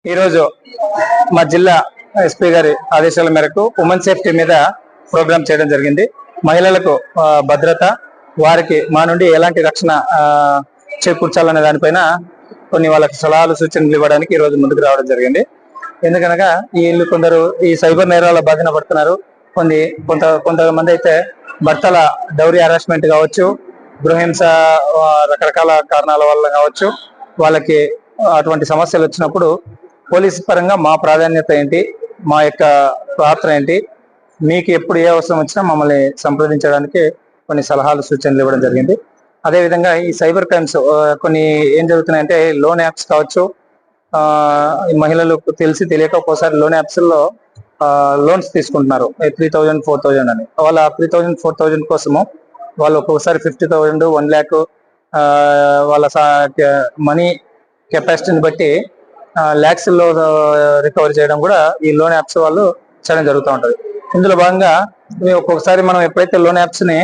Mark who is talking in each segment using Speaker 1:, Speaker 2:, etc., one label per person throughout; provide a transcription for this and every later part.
Speaker 1: ఈ రోజు మా జిల్లా ఎస్పీ గారి ఆదేశాల మేరకు ఉమెన్ సేఫ్టీ మీద ప్రోగ్రామ్ చేయడం జరిగింది. మహిళలకు భద్రత, వారికి మా నుండి ఎలాంటి రక్షణ చేకూర్చాలనే దానిపైన కొన్ని వాళ్ళకి సలహాలు సూచనలు ఇవ్వడానికి ఈ రోజు ముందుకు రావడం జరిగింది. ఎందుకనగా వీళ్ళు కొందరు ఈ సైబర్ నేరాల బాధిన పడుతున్నారు. కొంతమంది అయితే భర్తల డౌరీ హరాస్మెంట్ కావచ్చు, గృహహింస రకరకాల కారణాల వల్ల కావచ్చు, వాళ్ళకి అటువంటి సమస్యలు వచ్చినప్పుడు పోలీసు పరంగా మా ప్రాధాన్యత ఏంటి, మా యొక్క పాత్ర ఏంటి, మీకు ఎప్పుడు ఏ అవసరం వచ్చినా మమ్మల్ని సంప్రదించడానికి కొన్ని సలహాలు సూచనలు ఇవ్వడం జరిగింది. అదేవిధంగా ఈ సైబర్ క్రైమ్స్ కొన్ని ఏం జరుగుతున్నాయంటే లోన్ యాప్స్ కావచ్చు, మహిళలకు తెలియక ఒక్కోసారి లోన్ యాప్స్ లో లోన్స్ తీసుకుంటున్నారు 3000, 4000 అని. వాళ్ళ 3000, 4000 కోసము వాళ్ళు ఒక్కొక్కసారి 50,000, 1 lakh వాళ్ళ మనీ కెపాసిటీని బట్టి ల్యాక్స్ లో రికవర్ చేయడం కూడా ఈ లోన్ యాప్స్ వాళ్ళు చేయడం జరుగుతూ ఉంటది. ఇందులో భాగంగా ఒక్కొక్కసారి మనం ఎప్పుడైతే లోన్ యాప్స్ ని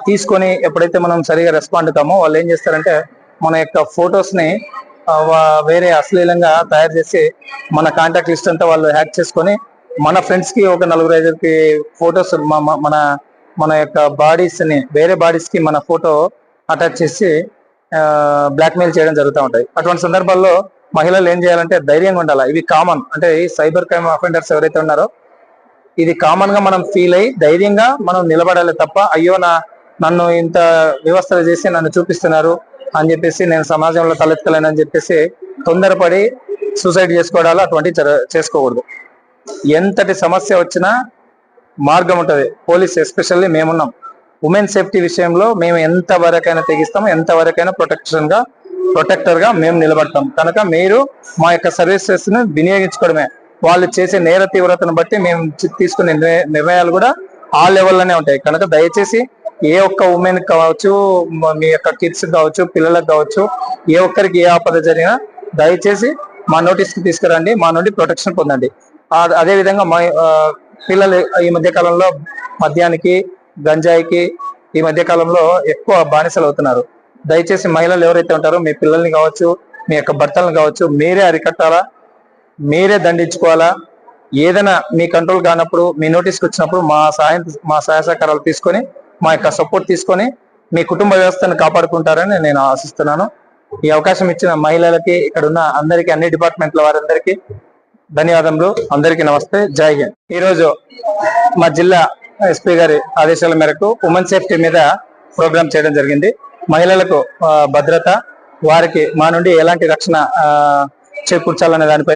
Speaker 1: తీసుకొని ఎప్పుడైతే మనం సరిగా రెస్పాండ్ కామో వాళ్ళు ఏం చేస్తారంటే మన యొక్క ఫొటోస్ ని వేరే అశ్లీలంగా తయారు చేసి మన కాంటాక్ట్ లిస్ట్ అంతా వాళ్ళు హ్యాక్ చేసుకొని మన ఫ్రెండ్స్ కి ఒక 4-5కి ఫొటోస్ మన యొక్క బాడీస్ ని వేరే బాడీస్ కి మన ఫోటో అటాచ్ చేసి బ్లాక్మెయిల్ చేయడం జరుగుతూ ఉంటాయి. అటువంటి సందర్భాల్లో మహిళలు ఏం చేయాలంటే ధైర్యంగా ఉండాలి. ఇవి కామన్, అంటే ఈ సైబర్ క్రైమ్ అఫెండర్స్ ఎవరైతే ఉన్నారో ఇది కామన్ గా మనం ఫీల్ అయ్యి ధైర్యంగా మనం నిలబడాలి తప్ప, అయ్యో నన్ను ఇంత వ్యవస్థలు చేసి నన్ను చూపిస్తున్నారు అని చెప్పేసి నేను సమాజంలో తలెత్తలేనని చెప్పేసి తొందరపడి సూసైడ్ చేసుకోవడాలు అటువంటి చేసుకోకూడదు. ఎంతటి సమస్య వచ్చినా మార్గం ఉంటది. పోలీస్ ఎస్పెషల్లీ మేమున్నాం. ఉమెన్ సేఫ్టీ విషయంలో మేము ఎంత వరకైనా తెగిస్తాము, ఎంత వరకైనా ప్రొటెక్టర్ గా మేము నిలబడతాం. కనుక మీరు మా యొక్క సర్వీసెస్ ను వినియోగించుకోవడమే. వాళ్ళు చేసే నేర తీవ్రతను బట్టి మేము తీసుకునే నిర్ణయాలు కూడా ఆ లెవెల్లోనే ఉంటాయి. కనుక దయచేసి ఏ ఒక్క ఉమెన్ కావచ్చు, మీ యొక్క కిడ్స్ కావచ్చు, పిల్లలకు కావచ్చు, ఏ ఒక్కరికి ఏ ఆపద జరిగినా దయచేసి మా నోటీస్ కి తీసుకురండి, మా నుండి ప్రొటెక్షన్ పొందండి. అదే విధంగా మా పిల్లలు ఈ మధ్య కాలంలో మద్యానికి, గంజాయికి ఈ మధ్య కాలంలో ఎక్కువ బానిసలు అవుతున్నారు. దయచేసి మహిళలు ఎవరైతే ఉంటారో మీ పిల్లల్ని కావచ్చు, మీ యొక్క భర్తలను కావచ్చు, మీరే అరికట్టాలా, మీరే దండించుకోవాలా. ఏదైనా మీ కంట్రోల్ కానప్పుడు, మీ నోటీస్కి వచ్చినప్పుడు మా సహాయ సహకారాలు తీసుకొని, మా యొక్క సపోర్ట్ తీసుకొని మీ కుటుంబ వ్యవస్థను కాపాడుకుంటారని నేను ఆశిస్తున్నాను. ఈ అవకాశం ఇచ్చిన మహిళలకి, ఇక్కడ ఉన్న అందరికీ, అన్ని డిపార్ట్మెంట్ల వారందరికీ ధన్యవాదములు. అందరికీ నమస్తే, జై హింద్. ఈ రోజు మా జిల్లా ఎస్పీ గారి ఆదేశాల మేరకు ఉమెన్ సేఫ్టీ మీద ప్రోగ్రామ్ చేయడం జరిగింది. మహిళలకు భద్రత, వారికి మా నుండి ఎలాంటి రక్షణ చేకూర్చాలనే దానిపై